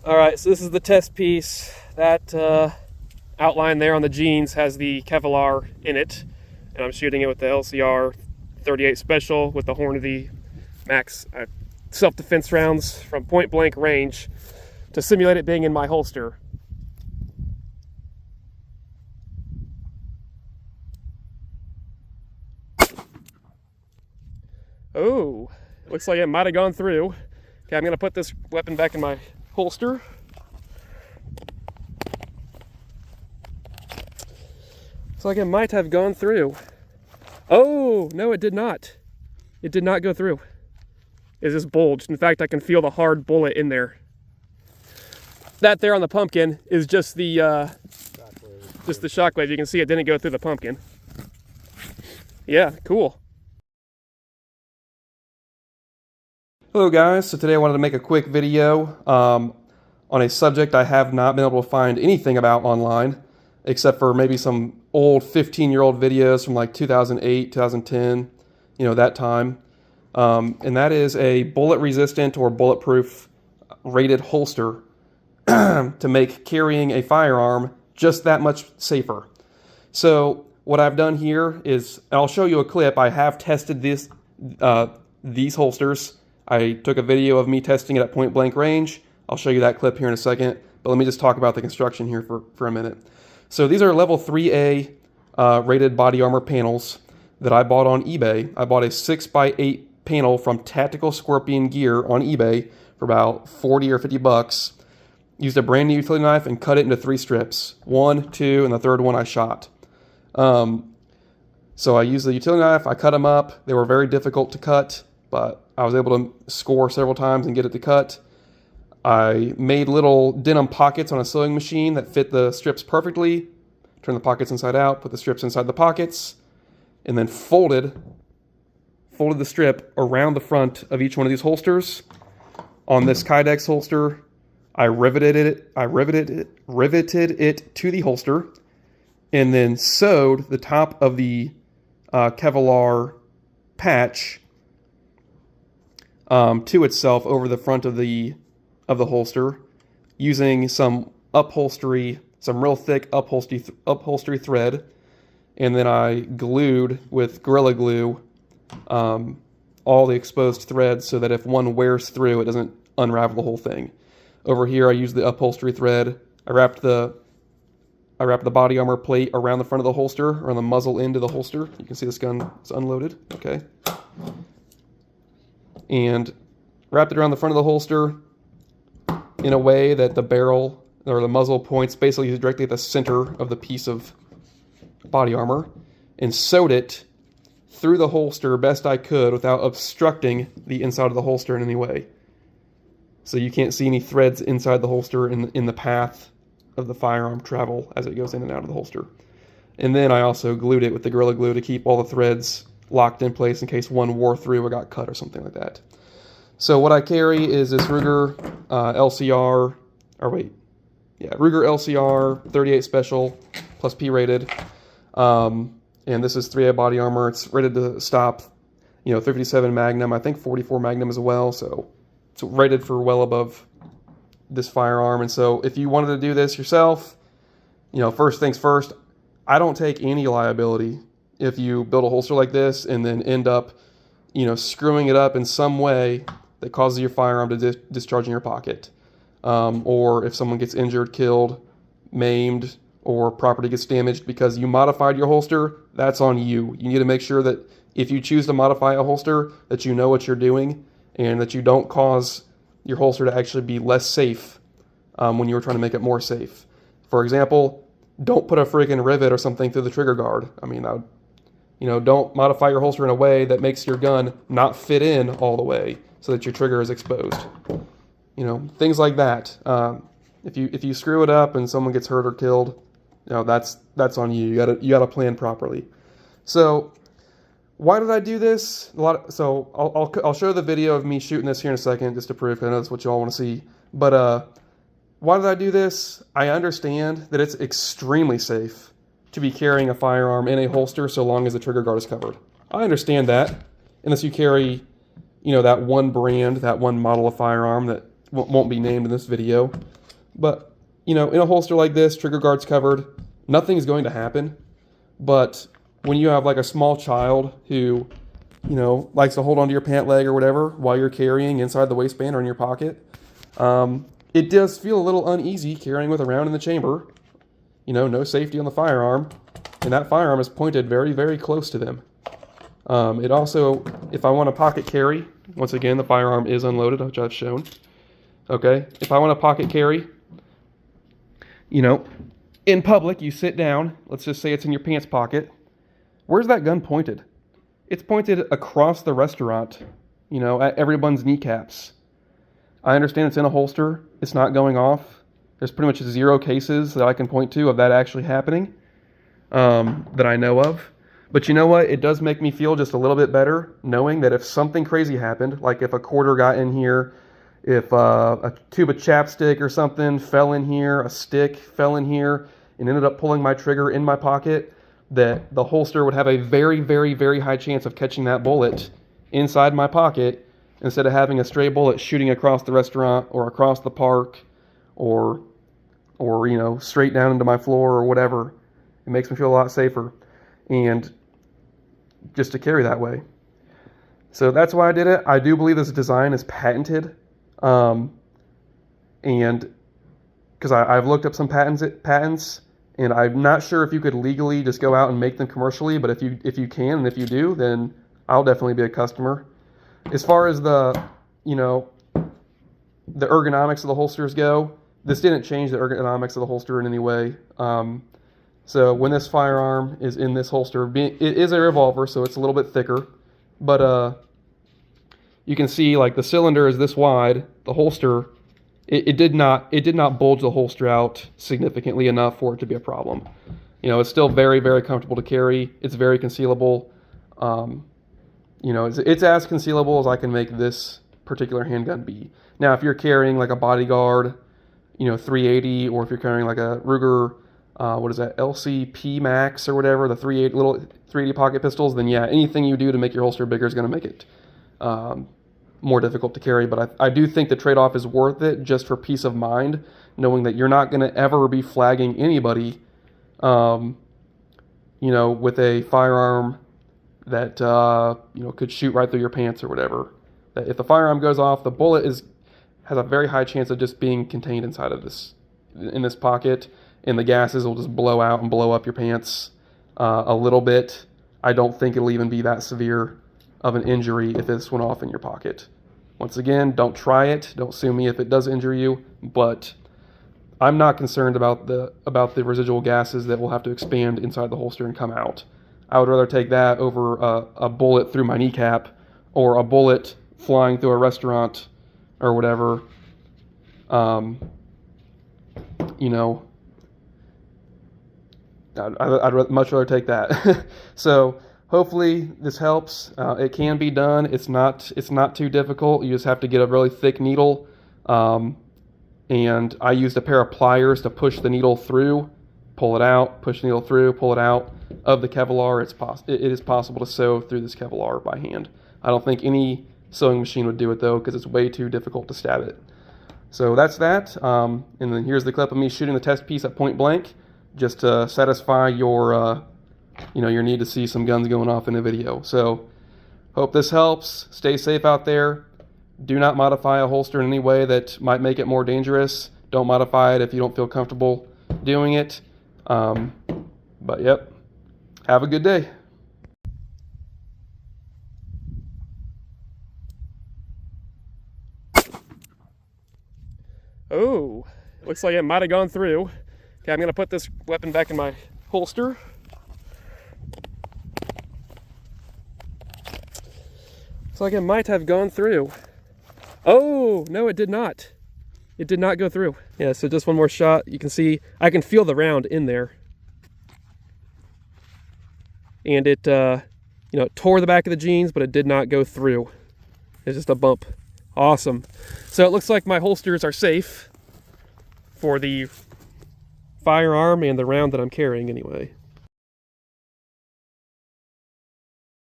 Alright, so this is the test piece. That outline there on the jeans has the Kevlar in it, and I'm shooting it with the LCR 38 Special with the Hornady Max self-defense rounds from point blank range to simulate it being in my holster. Oh, looks like it might have gone through. Okay, I'm gonna put this weapon back in my holster. Looks like it might have gone through. Oh, no, it did not. It did not go through. It just bulged. In fact, I can feel the hard bullet in there. That there on the pumpkin is just the shockwave. You can see it didn't go through the pumpkin. Yeah, cool. Hello guys, so today I wanted to make a quick video on a subject I have not been able to find anything about online, except for maybe some old 15-year-old videos from like 2008, 2010, you know, that time. And that is a bullet-resistant or bulletproof rated holster to make carrying a firearm just that much safer. So what I've done here is, and I'll show you a clip, I have tested these holsters. I took a video of me testing it at point blank range. I'll show you that clip here in a second, but let me just talk about the construction here for a minute. So these are level 3A rated body armor panels that I bought on eBay. I bought a 6x8 panel from Tactical Scorpion Gear on eBay for about 40 or 50 bucks. Used a brand new utility knife and cut it into 3 strips. 1, 2, and the third one I shot. So I used the utility knife, I cut them up. They were very difficult to cut, but I was able to score several times and get it to cut. I made little denim pockets on a sewing machine that fit the strips perfectly. Turn the pockets inside out, put the strips inside the pockets, and then folded the strip around the front of each one of these holsters. On this Kydex holster, I riveted it to the holster, and then sewed the top of the Kevlar patch to itself over the front of the holster, using some real thick upholstery thread, and then I glued with Gorilla Glue all the exposed threads so that if one wears through, it doesn't unravel the whole thing. Over here, I used the upholstery thread. I wrapped the body armor plate around the front of the holster, or on the muzzle end of the holster. You can see this gun is unloaded. Okay. And wrapped it around the front of the holster in a way that the barrel or the muzzle points basically directly at the center of the piece of body armor, and sewed it through the holster best I could without obstructing the inside of the holster in any way. So you can't see any threads inside the holster in the path of the firearm travel as it goes in and out of the holster. And then I also glued it with the Gorilla Glue to keep all the threads locked in place in case one wore through or got cut or something like that. So what I carry is this Ruger LCR 38 Special plus P rated. And this is 3A body armor. It's rated to stop, 357 Magnum, I think 44 Magnum as well. So it's rated for well above this firearm. And so if you wanted to do this yourself, first things first, I don't take any liability if you build a holster like this and then end up, screwing it up in some way that causes your firearm to discharge in your pocket. Or if someone gets injured, killed, maimed, or property gets damaged because you modified your holster, that's on you. You need to make sure that if you choose to modify a holster, that you know what you're doing and that you don't cause your holster to actually be less safe when you're trying to make it more safe. For example, don't put a freaking rivet or something through the trigger guard. I mean, don't modify your holster in a way that makes your gun not fit in all the way so that your trigger is exposed. Things like that. If you screw it up and someone gets hurt or killed, that's on you. You gotta plan properly. So why did I do this? So I'll show the video of me shooting this here in a second just to prove, 'cause I know that's what you all want to see. But why did I do this? I understand that it's extremely safe to be carrying a firearm in a holster so long as the trigger guard is covered. I understand that, unless you carry, that one brand, that one model of firearm that won't be named in this video. But, you know, in a holster like this, trigger guard's covered, nothing's going to happen. But when you have like a small child who, you know, likes to hold onto your pant leg or whatever while you're carrying inside the waistband or in your pocket, it does feel a little uneasy carrying with a round in the chamber. You know, no safety on the firearm, and that firearm is pointed very, very close to them. It also, if I want to pocket carry, once again, the firearm is unloaded, which I've shown. Okay, if I want to pocket carry, you know, in public, you sit down, let's just say it's in your pants pocket. Where's that gun pointed? It's pointed across the restaurant, you know, at everyone's kneecaps. I understand it's in a holster, it's not going off. There's pretty much 0 cases that I can point to of that actually happening, that I know of. But you know what? It does make me feel just a little bit better knowing that if something crazy happened, like if a quarter got in here, if a tube of chapstick or something fell in here, a stick fell in here, and ended up pulling my trigger in my pocket, that the holster would have a very, very, very high chance of catching that bullet inside my pocket instead of having a stray bullet shooting across the restaurant or across the park or you know, straight down into my floor or whatever. It makes me feel a lot safer, and just to carry that way. So that's why I did it. I do believe this design is patented, and because I've looked up some patents, and I'm not sure if you could legally just go out and make them commercially, but if you can, and if you do, then I'll definitely be a customer. As far as the, you know, the ergonomics of the holsters go, this didn't change the ergonomics of the holster in any way. So when this firearm is in this holster, it is a revolver, so it's a little bit thicker. But you can see like the cylinder is this wide. The holster, it did not bulge the holster out significantly enough for it to be a problem. You know, it's still very, very comfortable to carry. It's very concealable. You know, it's as concealable as I can make this particular handgun be. Now, if you're carrying like a bodyguard, you know, 380, or if you're carrying like a Ruger, what is that, LCP Max or whatever, the 380 little 380 pocket pistols, then yeah, anything you do to make your holster bigger is going to make it more difficult to carry. But I do think the trade-off is worth it just for peace of mind, knowing that you're not going to ever be flagging anybody, you know, with a firearm that you know, could shoot right through your pants or whatever. That if the firearm goes off, the bullet has a very high chance of just being contained inside of this pocket, and the gases will just blow out and blow up your pants a little bit. I don't think it'll even be that severe of an injury if this went off in your pocket. Once again, don't try it. Don't sue me if it does injure you, but I'm not concerned about the residual gases that will have to expand inside the holster and come out. I would rather take that over a bullet through my kneecap, or a bullet flying through a restaurant or whatever. You know, I'd much rather take that. So hopefully this helps. It can be done. It's not too difficult. You just have to get a really thick needle, and I used a pair of pliers to push the needle through, pull it out, push the needle through, pull it out. Of the Kevlar, it is possible to sew through this Kevlar by hand. I don't think any sewing machine would do it though, because it's way too difficult to stab it. So that's that. And then here's the clip of me shooting the test piece at point blank, just to satisfy your, you know, your need to see some guns going off in a video. So hope this helps. Stay safe out there. Do not modify a holster in any way that might make it more dangerous. Don't modify it if you don't feel comfortable doing it. But yep. Have a good day. Oh, looks like it might have gone through. Okay, I'm going to put this weapon back in my holster. Looks like it might have gone through. Oh, no, it did not. It did not go through. Yeah, so just one more shot. You can see, I can feel the round in there. And it, you know, it tore the back of the jeans, but it did not go through. It's just a bump. Awesome. So it looks like my holsters are safe for the firearm and the round that I'm carrying anyway.